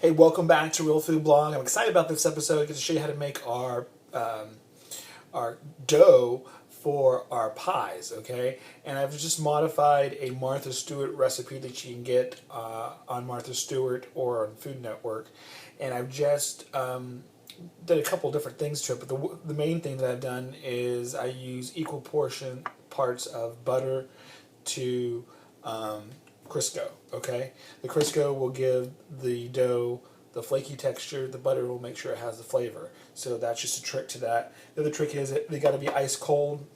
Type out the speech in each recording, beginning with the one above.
Hey, welcome back to Real Food Blog. I'm excited about this episode. I get to show you how to make our dough for our pies, okay? And I've just modified a Martha Stewart recipe that you can get on Martha Stewart or on Food Network. And I've just did a couple different things to it, but the main thing that I've done is I use equal portion parts of butter to Crisco, okay? The Crisco will give the dough the flaky texture. The butter will make sure it has the flavor. So that's just a trick to that. The other trick is they got to be ice cold.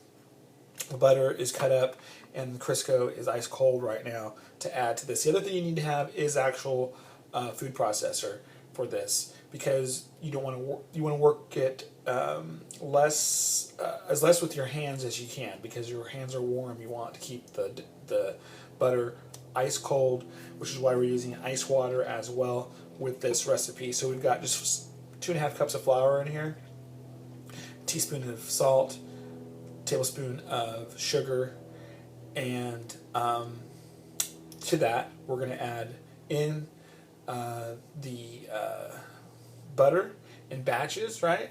The butter is cut up and the Crisco is ice cold right now to add to this. The other thing you need to have is actual food processor for this, because you don't want to work it less with your hands as you can, because your hands are warm. You want to keep the butter ice cold, which is why we're using ice water as well with this recipe. So we've got just 2.5 cups of flour in here, a teaspoon of salt, tablespoon of sugar, and to that we're going to add in the butter in batches, right?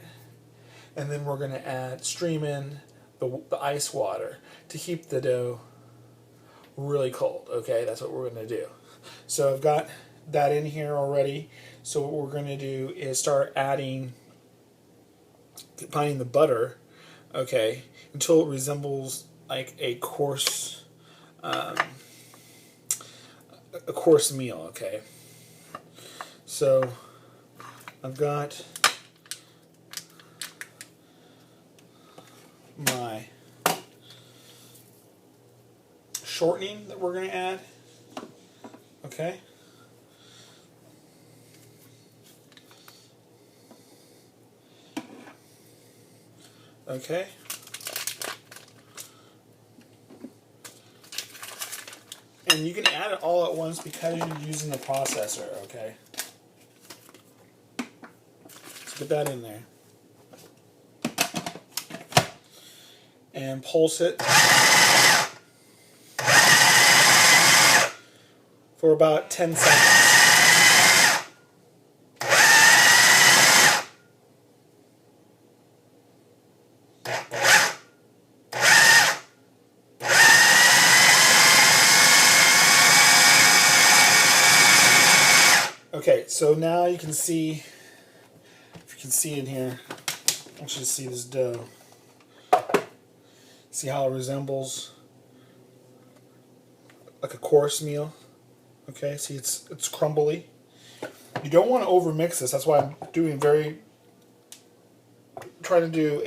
And then we're going to stream in the ice water to keep the dough really cold, okay? That's what we're going to do. So I've got that in here already. So what we're going to do is start combining the butter, okay, until it resembles like a coarse meal, okay? So I've got my shortening that we're going to add, okay? Okay. And you can add it all at once because you're using the processor, okay? Let's get that in there. And pulse it for about 10 seconds. Okay, so now you can see, if you can see in here, I want you to see this dough. See how it resembles like a course meal? Okay, see it's crumbly. You don't want to overmix this. That's why I'm trying to do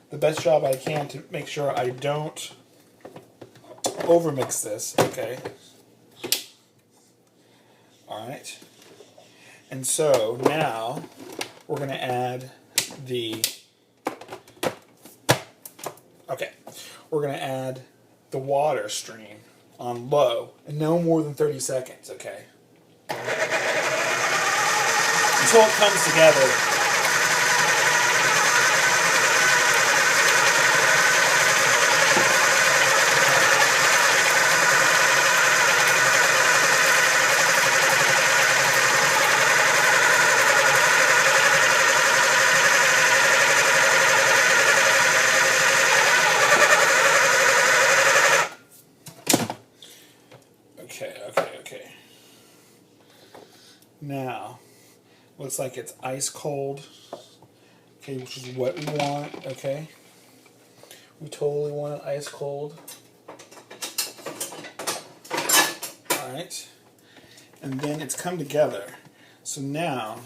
the best job I can to make sure I don't overmix this, okay? Alright. And so now we're going to add we're going to add the water stream on low, and no more than 30 seconds, okay? Until it comes together. Okay. Now, looks like it's ice cold, okay, which is what we want, okay? We totally want it ice cold. Alright. And then it's come together. So now,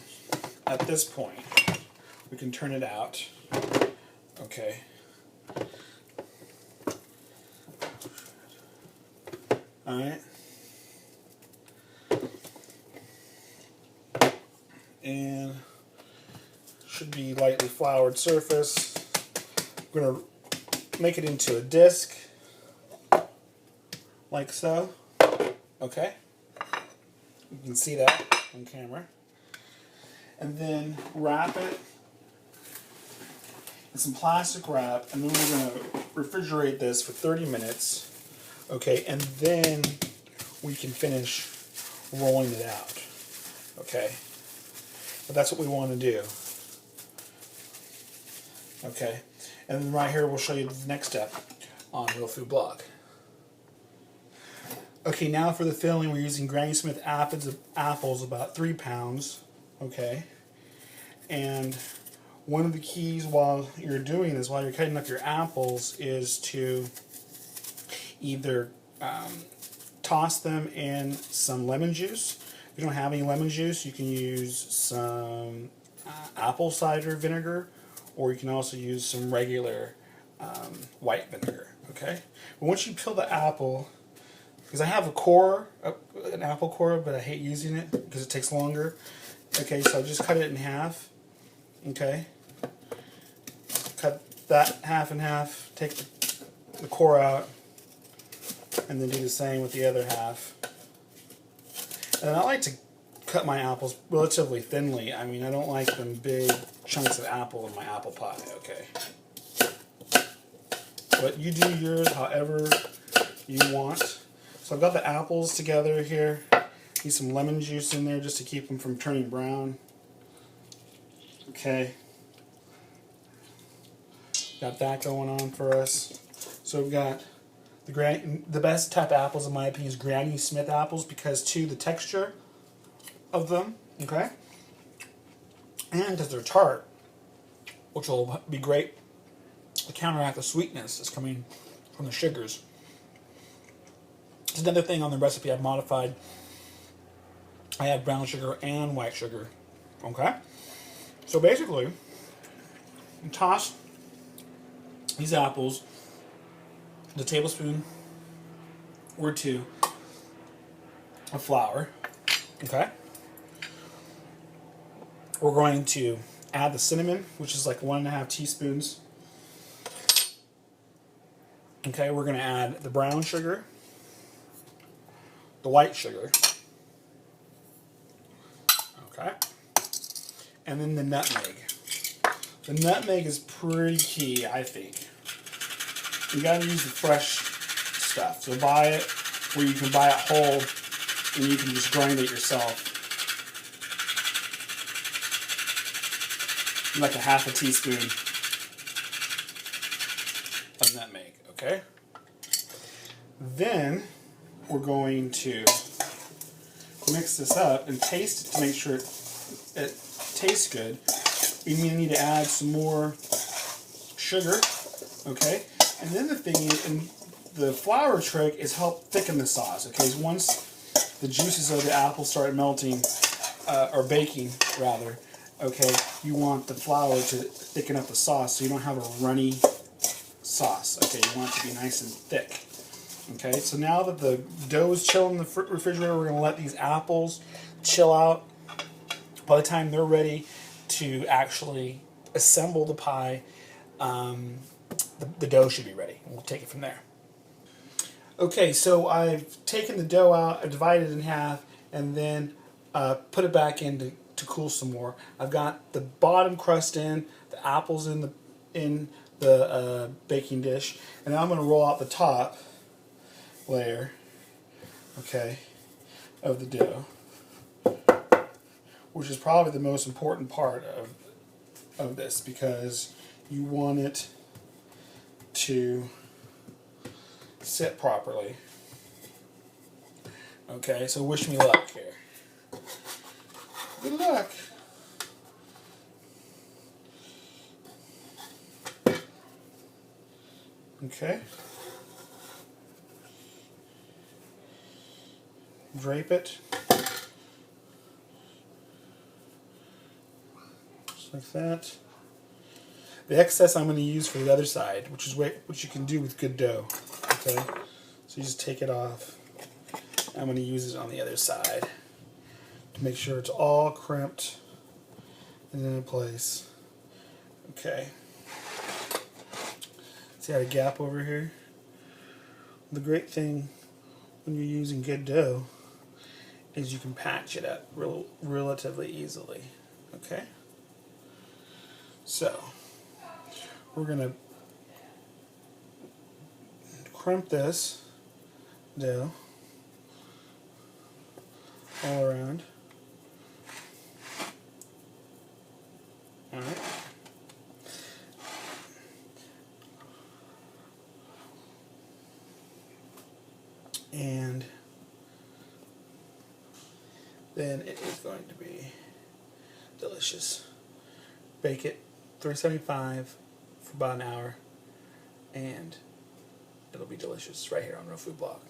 at this point, we can turn it out, okay? Alright. And should be lightly floured surface. We're going to make it into a disc, like so. Okay? You can see that on camera. And then wrap it in some plastic wrap, and then we're going to refrigerate this for 30 minutes. Okay, and then we can finish rolling it out. Okay, but that's what we want to do. Okay, and then right here we'll show you the next step on Real Food Blog. Okay, now for the filling, we're using Granny Smith apples, about 3 pounds. Okay, and one of the keys while you're doing this, while you're cutting up your apples, is to either toss them in some lemon juice. If you don't have any lemon juice, you can use some apple cider vinegar, or you can also use some regular white vinegar. Okay, but once you peel the apple, because I have a core, an apple core, but I hate using it because it takes longer. Okay, so I just cut it in half. Okay, cut that half in half, take the core out, and then do the same with the other half. And I like to cut my apples relatively thinly. I mean, I don't like them big chunks of apple in my apple pie. Okay, but you do yours however you want. So I've got the apples together here. Need some lemon juice in there just to keep them from turning brown. Okay. Got that going on for us. So we've got the best type of apples in my opinion is Granny Smith apples, because too, the texture of them, okay, and because they're tart, which will be great to counteract the sweetness that's coming from the sugars. Another thing on the recipe I've modified, I have brown sugar and white sugar. Okay? So basically, you toss these apples, the tablespoon or 2 of flour. Okay? We're going to add the cinnamon, which is like 1.5 teaspoons. Okay, we're going to add the brown sugar, the white sugar, okay, and then the nutmeg. The nutmeg is pretty key, I think. You gotta use the fresh stuff. So buy it, or you can buy it whole, and you can just grind it yourself. Like 1/2 teaspoon of nutmeg, okay? Then we're going to mix this up and taste it to make sure it tastes good. We need to add some more sugar, okay? And then the thing is, and the flour trick is help thicken the sauce, okay? So once the juices of the apple start melting, or baking rather, okay, you want the flour to thicken up the sauce so you don't have a runny sauce, okay? You want it to be nice and thick. Okay, so now that the dough is chilling in the refrigerator, we're going to let these apples chill out. By the time they're ready to actually assemble the pie, the dough should be ready. We'll take it from there. Okay, so I've taken the dough out, I've divided it in half, and then put it back in to cool some more. I've got the bottom crust in, the apples in the baking dish, and now I'm going to roll out the top layer, okay, of the dough, which is probably the most important part of this, because you want it to sit properly. Okay, so wish me luck here. Good luck. Okay. Drape it. Just like that. The excess I'm going to use for the other side, which is what you can do with good dough. Okay, so you just take it off. I'm going to use it on the other side to make sure it's all crimped and in place. Okay. See, I had a gap over here. The great thing when you're using good dough is you can patch it up relatively easily. Okay? So, we're going to crimp this dough all around. and then it is going to be delicious. Bake it 375 for about an hour, and it'll be delicious right here on Real Food Blog.